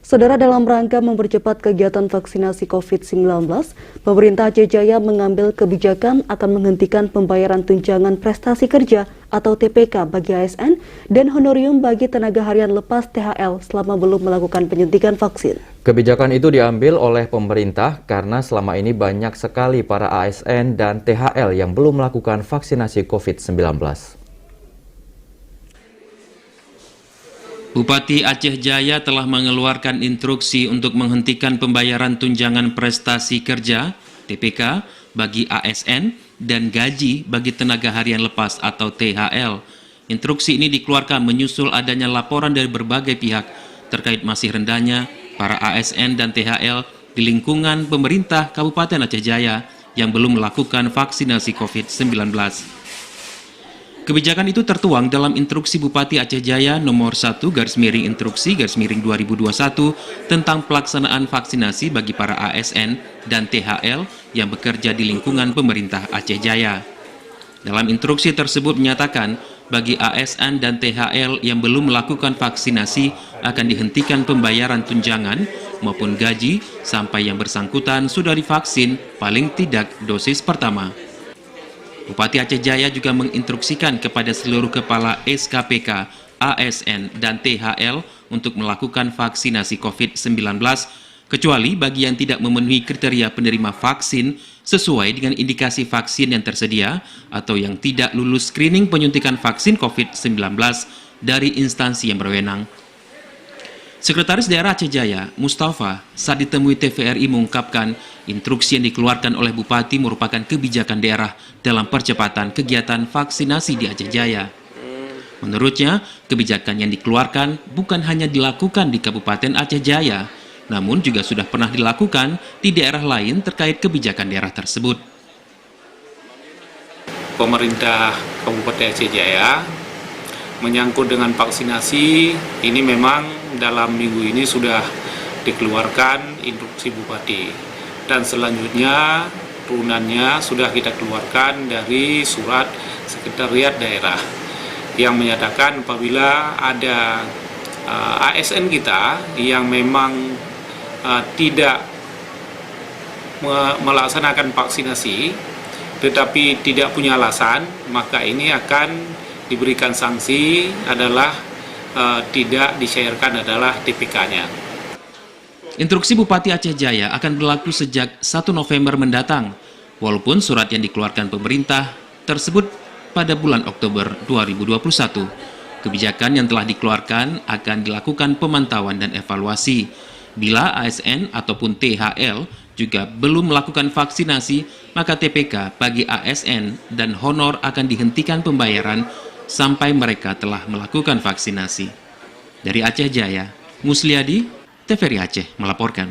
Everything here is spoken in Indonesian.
Saudara, dalam rangka mempercepat kegiatan vaksinasi COVID-19, pemerintah Aceh Jaya mengambil kebijakan akan menghentikan pembayaran tunjangan prestasi kerja atau TPK bagi ASN dan honorium bagi tenaga harian lepas THL selama belum melakukan penyuntikan vaksin. Kebijakan itu diambil oleh pemerintah karena selama ini banyak sekali para ASN dan THL yang belum melakukan vaksinasi COVID-19. Bupati Aceh Jaya telah mengeluarkan instruksi untuk menghentikan pembayaran tunjangan prestasi kerja (TPK) bagi ASN dan gaji bagi tenaga harian lepas atau THL. Instruksi ini dikeluarkan menyusul adanya laporan dari berbagai pihak terkait masih rendahnya para ASN dan THL di lingkungan pemerintah Kabupaten Aceh Jaya yang belum melakukan vaksinasi COVID-19. Kebijakan itu tertuang dalam Instruksi Bupati Aceh Jaya nomor 1/Instruksi/2021 tentang pelaksanaan vaksinasi bagi para ASN dan THL yang bekerja di lingkungan pemerintah Aceh Jaya. Dalam instruksi tersebut menyatakan, bagi ASN dan THL yang belum melakukan vaksinasi akan dihentikan pembayaran tunjangan maupun gaji sampai yang bersangkutan sudah divaksin paling tidak dosis pertama. Bupati Aceh Jaya juga menginstruksikan kepada seluruh kepala SKPK, ASN, dan THL untuk melakukan vaksinasi COVID-19, kecuali bagi yang tidak memenuhi kriteria penerima vaksin sesuai dengan indikasi vaksin yang tersedia atau yang tidak lulus screening penyuntikan vaksin COVID-19 dari instansi yang berwenang. Sekretaris Daerah Aceh Jaya, Mustafa, saat ditemui TVRI mengungkapkan instruksi yang dikeluarkan oleh Bupati merupakan kebijakan daerah dalam percepatan kegiatan vaksinasi di Aceh Jaya. Menurutnya, kebijakan yang dikeluarkan bukan hanya dilakukan di Kabupaten Aceh Jaya, namun juga sudah pernah dilakukan di daerah lain terkait kebijakan daerah tersebut. Pemerintah Kabupaten Aceh Jaya menyangkut dengan vaksinasi ini memang dalam minggu ini sudah dikeluarkan instruksi Bupati dan selanjutnya turunannya sudah kita keluarkan dari surat Sekretariat Daerah yang menyatakan apabila ada ASN kita yang memang tidak melaksanakan vaksinasi tetapi tidak punya alasan, maka ini akan diberikan sanksi adalah tidak dicairkan adalah TPK-nya. Instruksi Bupati Aceh Jaya akan berlaku sejak 1 November mendatang, walaupun surat yang dikeluarkan pemerintah tersebut pada bulan Oktober 2021. Kebijakan yang telah dikeluarkan akan dilakukan pemantauan dan evaluasi. Bila ASN ataupun THL juga belum melakukan vaksinasi, maka TPK bagi ASN dan honor akan dihentikan pembayaran sampai mereka telah melakukan vaksinasi. Dari Aceh Jaya, Musliadi, TVRI Aceh melaporkan.